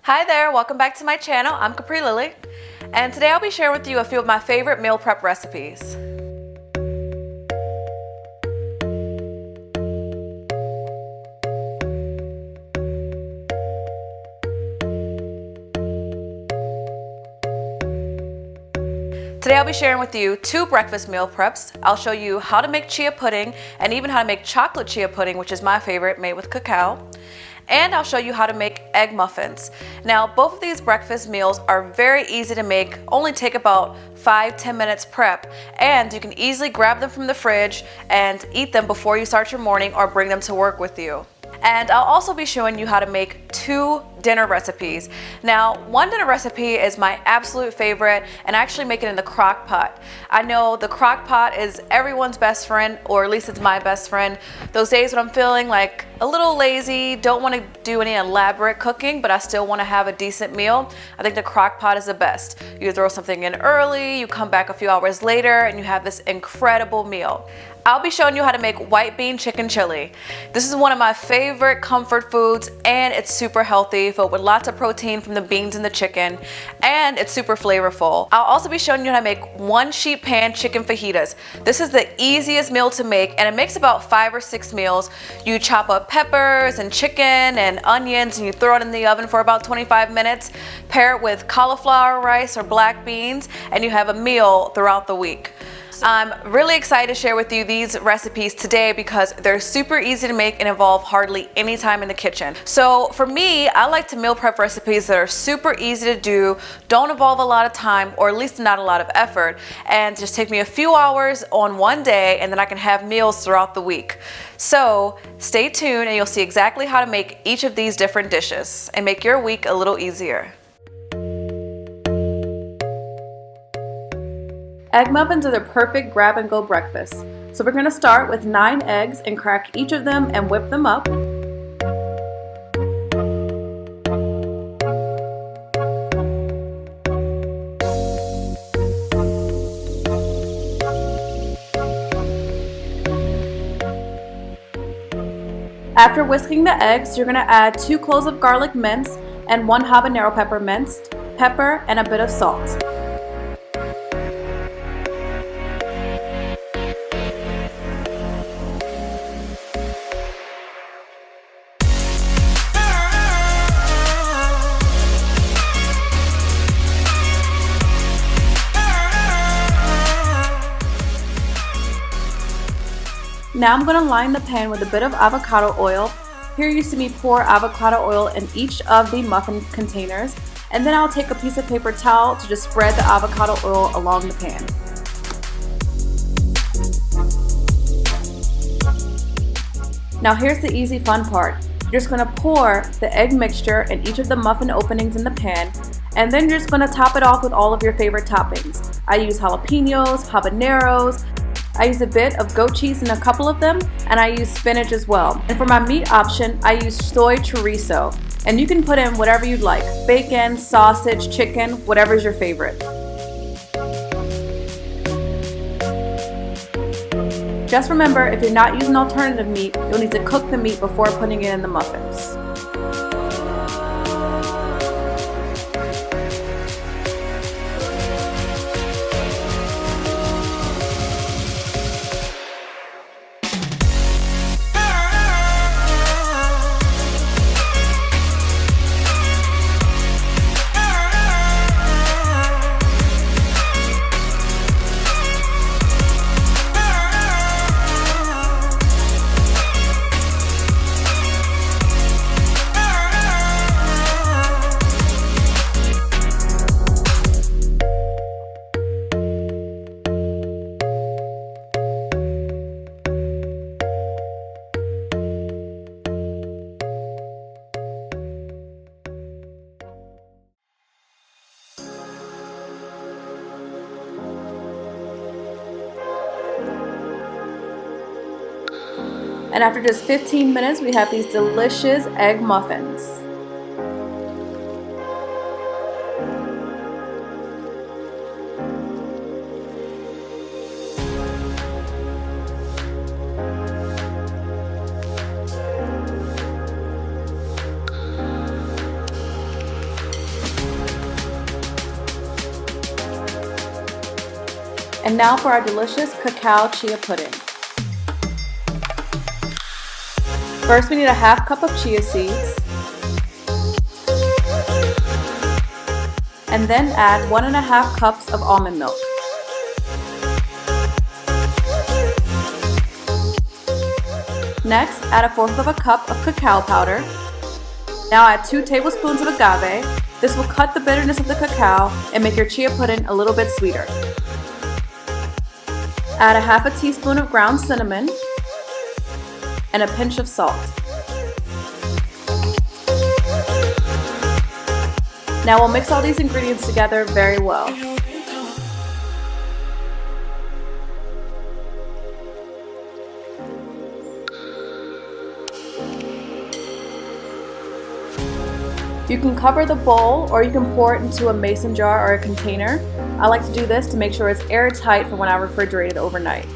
Hi there, welcome back to my channel. I'm Capri Lilly, and today I'll be sharing with you a few of my favorite meal prep recipes. Today I'll be sharing with you 2 breakfast meal preps. I'll show you how to make chia pudding and even how to make chocolate chia pudding, which is my favorite, made with cacao. And I'll show you how to make egg muffins. Now, both of these breakfast meals are very easy to make, only take about 5-10 minutes prep, and you can easily grab them from the fridge and eat them before you start your morning or bring them to work with you. And I'll also be showing you how to make 2 dinner recipes. Now, one dinner recipe is my absolute favorite, and I actually make it in the crock pot. I know the crock pot is everyone's best friend, or at least it's my best friend. Those days when I'm feeling like a little lazy, don't want to do any elaborate cooking, but I still want to have a decent meal, I think the crock pot is the best. You throw something in early, you come back a few hours later, and you have this incredible meal. I'll be showing you how to make white bean chicken chili. This is one of my favorite comfort foods, and it's super healthy, filled with lots of protein from the beans and the chicken, and it's super flavorful. I'll also be showing you how to make 1 sheet pan chicken fajitas. This is the easiest meal to make, and it makes about 5 or 6 meals. You chop up peppers and chicken and onions, and you throw it in the oven for about 25 minutes. Pair it with cauliflower rice or black beans, and you have a meal throughout the week. I'm really excited to share with you these recipes today because they're super easy to make and involve hardly any time in the kitchen. So for me, I like to meal prep recipes that are super easy to do, don't involve a lot of time, or at least not a lot of effort, and just take me a few hours on one day, and then I can have meals throughout the week. So stay tuned and you'll see exactly how to make each of these different dishes and make your week a little easier. Egg muffins are the perfect grab-and-go breakfast. So we're going to start with 9 eggs and crack each of them and whip them up. After whisking the eggs, you're going to add 2 cloves of garlic minced and 1 habanero pepper minced, pepper, and a bit of salt. Now I'm going to line the pan with a bit of avocado oil. Here you see me pour avocado oil in each of the muffin containers, and then I'll take a piece of paper towel to just spread the avocado oil along the pan. Now here's the easy fun part. You're just going to pour the egg mixture in each of the muffin openings in the pan, and then you're just going to top it off with all of your favorite toppings. I use jalapenos, habaneros, I use a bit of goat cheese in a couple of them, and I use spinach as well. And for my meat option, I use soy-chorizo, and you can put in whatever you'd like: bacon, sausage, chicken, whatever's your favorite. Just remember, if you're not using alternative meat, you'll need to cook the meat before putting it in the muffins. And after just 15 minutes, we have these delicious egg muffins. And now for our delicious cacao chia pudding. First we need a half cup of chia seeds. And then add 1.5 cups of almond milk. Next, add 1/4 cup of cacao powder. Now add 2 tablespoons of agave. This will cut the bitterness of the cacao and make your chia pudding a little bit sweeter. Add 1/2 teaspoon of ground cinnamon and a pinch of salt. Now we'll mix all these ingredients together very well. You can cover the bowl or you can pour it into a mason jar or a container. I like to do this to make sure it's airtight for when I refrigerate it overnight.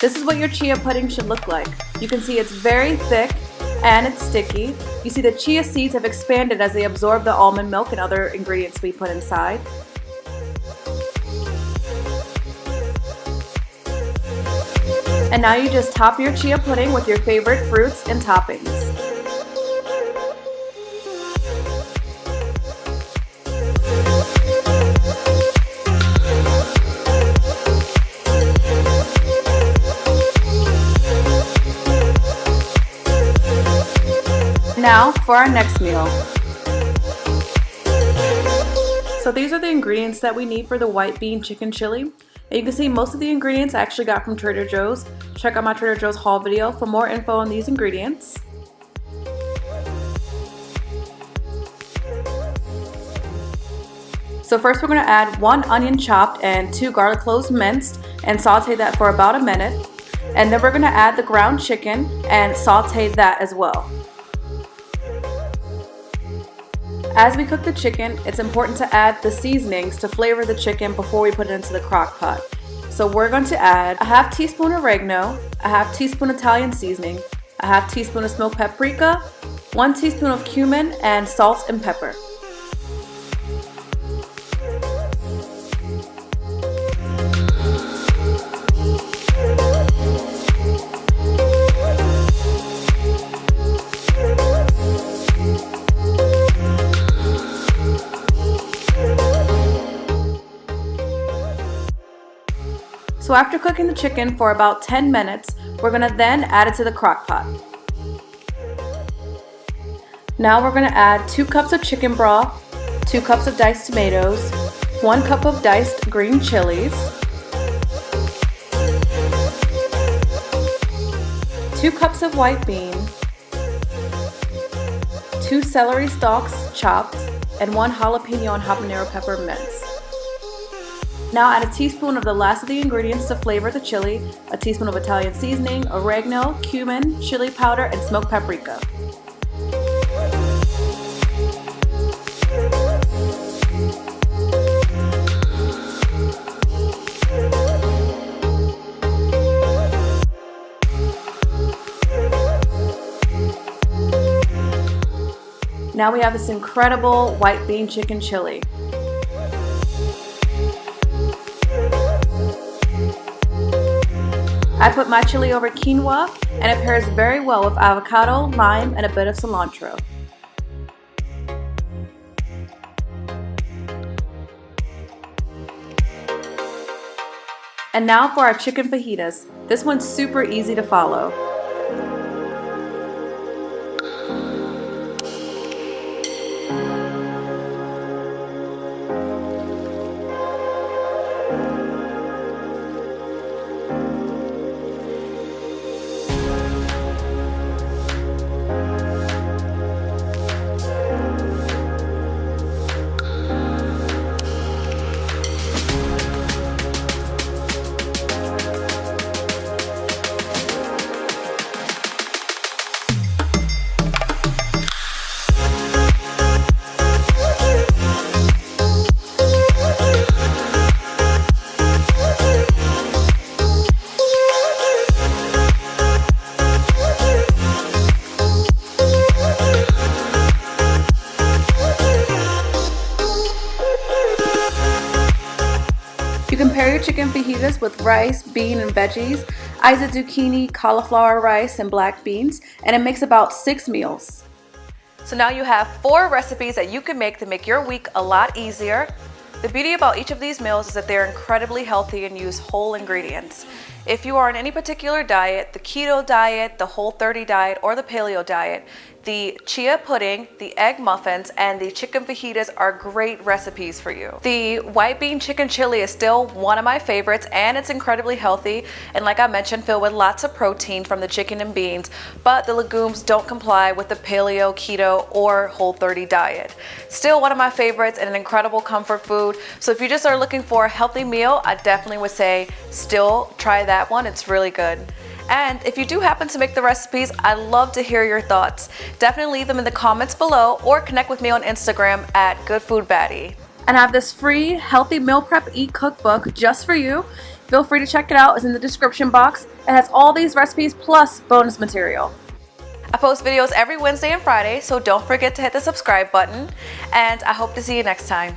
This is what your chia pudding should look like. You can see it's very thick and it's sticky. You see the chia seeds have expanded as they absorb the almond milk and other ingredients we put inside. And now you just top your chia pudding with your favorite fruits and toppings. Now for our next meal. So these are the ingredients that we need for the white bean chicken chili. And you can see most of the ingredients I actually got from Trader Joe's. Check out my Trader Joe's haul video for more info on these ingredients. So first we're going to add 1 onion chopped and 2 garlic cloves minced and saute that for about a minute. And then we're going to add the ground chicken and saute that as well. As we cook the chicken, it's important to add the seasonings to flavor the chicken before we put it into the crock pot. So we're going to add a 1/2 teaspoon oregano, a 1/2 teaspoon Italian seasoning, a 1/2 teaspoon of smoked paprika, 1 teaspoon of cumin, and salt and pepper. So after cooking the chicken for about 10 minutes, we're going to then add it to the crock pot. Now we're going to add 2 cups of chicken broth, 2 cups of diced tomatoes, 1 cup of diced green chilies, 2 cups of white bean, 2 celery stalks chopped, and 1 jalapeno and habanero pepper minced. Now add a teaspoon of the last of the ingredients to flavor the chili, a teaspoon of Italian seasoning, oregano, cumin, chili powder, and smoked paprika. Now we have this incredible white bean chicken chili. I put my chili over quinoa, and it pairs very well with avocado, lime, and a bit of cilantro. And now for our chicken fajitas. This one's super easy to follow. Prepare your chicken fajitas with rice, bean, and veggies. I use zucchini, cauliflower rice, and black beans, and it makes about 6 meals. So now you have 4 recipes that you can make to make your week a lot easier. The beauty about each of these meals is that they're incredibly healthy and use whole ingredients. If you are on any particular diet, the keto diet, the WHOLE30 diet, or the paleo diet, the chia pudding, the egg muffins, and the chicken fajitas are great recipes for you. The white bean chicken chili is still one of my favorites, and it's incredibly healthy, and like I mentioned, filled with lots of protein from the chicken and beans, but the legumes don't comply with the paleo, keto, or WHOLE30 diet. Still one of my favorites and an incredible comfort food, so if you just are looking for a healthy meal, I definitely would say still try that one. It's really good. And if you do happen to make the recipes, I'd love to hear your thoughts. Definitely leave them in the comments below or connect with me on Instagram at GoodFoodBaddie. And I have this free healthy meal prep e-cookbook just for you. Feel free to check it out. It's in the description box. It has all these recipes plus bonus material. I post videos every Wednesday and Friday, so don't forget to hit the subscribe button. And I hope to see you next time.